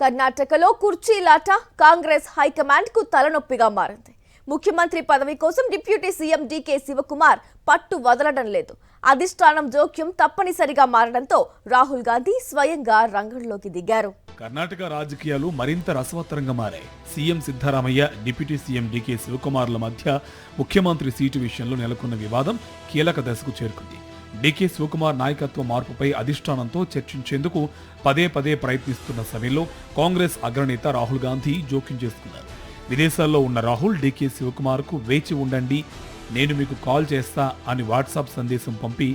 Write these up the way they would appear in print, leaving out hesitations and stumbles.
కర్ణాటకలో కుర్చీలాట కాంగ్రెస్ హైకమాండ్ కు తలనొప్పిగా మారింది. ముఖ్యమంత్రి పదవి కోసం డిప్యూటీ సీఎం డీకే శివకుమార్ పట్టు వదలడం లేదు. అధిష్టానం జోక్యం తప్పనిసరిగా మారడంతో రాహుల్ గాంధీ స్వయంగా రంగంలోకి దిగారు. కర్ణాటక రాజకీయాలు మరింత రసవత్తరంగా మారాయి. CM Siddaramaiah, deputy CM DK శివకుమార్ల మధ్య ముఖ్యమంత్రి సీటు విషయంలో నెలకొన్న వివాదం కీలక దశకు చేరుకుంది. డీకే శివకుమార్ నాయకత్వ మార్పుపై అధిష్టానంతో చర్చించేందుకు పదే ప్రయత్నిస్తున్న సమయంలో కాంగ్రెస్ అగ్రనేత రాహుల్ గాంధీ జోక్యం చేసుకున్నారు. విదేశాల్లో ఉన్న రాహుల్ డీకే శివకుమార్ కు వేచి ఉండండి, నేను మీకు కాల్ చేస్తా అని వాట్సాప్ సందేశం పంపి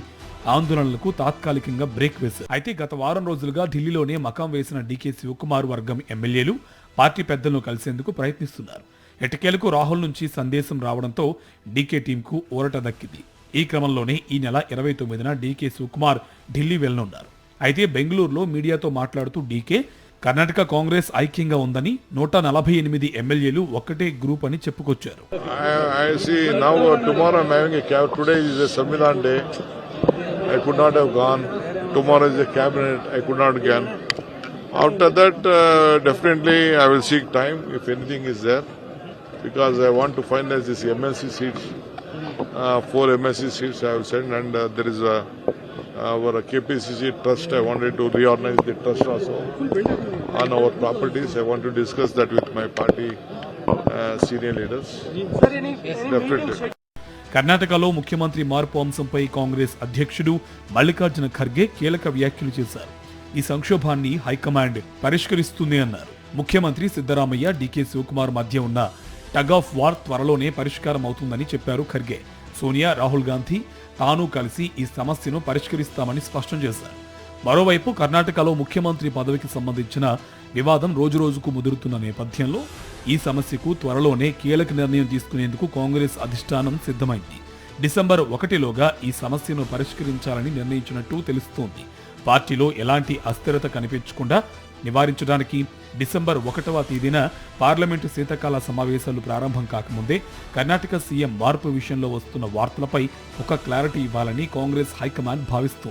ఆందోళనలకు తాత్కాలికంగా బ్రేక్ వేశారు. అయితే గత వారం రోజులుగా ఢిల్లీలోనే మకాం వేసిన డీకే శివకుమార్ వర్గం ఎమ్మెల్యేలు పార్టీ పెద్దలను కలిసేందుకు ప్రయత్నిస్తున్నారు. ఎట్టకేలకు రాహుల్ నుంచి సందేశం రావడంతో డీకే టీంకు ఊరట దక్కింది. ఈ క్రమంలోనే ఈ నెల 29న డీకే శివకుమార్ ఢిల్లీ వెళ్లనున్నారు. అయితే బెంగళూరులో మీడియాతో మాట్లాడుతూ డీకే కర్ణాటక కాంగ్రెస్ ఐక్యంగా ఉందని 148 ఎమ్మెల్యేలు ఒక్కటే గ్రూప్ అని చెప్పుకొచ్చారు. After that, definitely I will seek time if anything is there, because I want to finalize this MLC seats. 4 MLC seats I will send, and there is our KPCC trust. I wanted to reorganize the trust also on our properties. I want to discuss that with my party senior leaders. Definitely. కర్ణాటకలో ముఖ్యమంత్రి మార్పు అంశంపై కాంగ్రెస్ అధ్యక్షుడు మల్లికార్జున ఖర్గే కీలక వ్యాఖ్యలు చేశారు. ఈ సంక్షోభాన్ని హైకమాండ్ పరిష్కరిస్తుంది అన్నారు. ముఖ్యమంత్రి సిద్ధరామయ్య, డీకే శివకుమార్ మధ్య ఉన్న టగ్ ఆఫ్ వార్ త్వరలోనే పరిష్కారం అవుతుందని చెప్పారు ఖర్గే. సోనియా, రాహుల్ గాంధీ తాను కలిసి ఈ సమస్యను పరిష్కరిస్తామని స్పష్టం చేశారు. మరోవైపు కర్ణాటకలో ముఖ్యమంత్రి పదవికి సంబంధించిన వివాదం రోజురోజుకు ముదురుతున్న నేపథ్యంలో ఈ సమస్యకు త్వరలోనే కీలక నిర్ణయం తీసుకునేందుకు కాంగ్రెస్ అధిష్టానం సిద్ధమైంది. డిసెంబర్ 1లోగా ఈ సమస్యను పరిష్కరించాలని నిర్ణయించినట్టు తెలుస్తోంది. పార్టీలో ఎలాంటి అస్థిరత కనిపించకుండా నివారించడానికి డిసెంబర్ 1వ తేదీన పార్లమెంటు శీతాకాల సమావేశాలు ప్రారంభం కాకముందే కర్ణాటక సీఎం మార్పు విషయంలో వస్తున్న వార్తలపై ఒక క్లారిటీ ఇవ్వాలని కాంగ్రెస్ హైకమాండ్ భావిస్తోంది.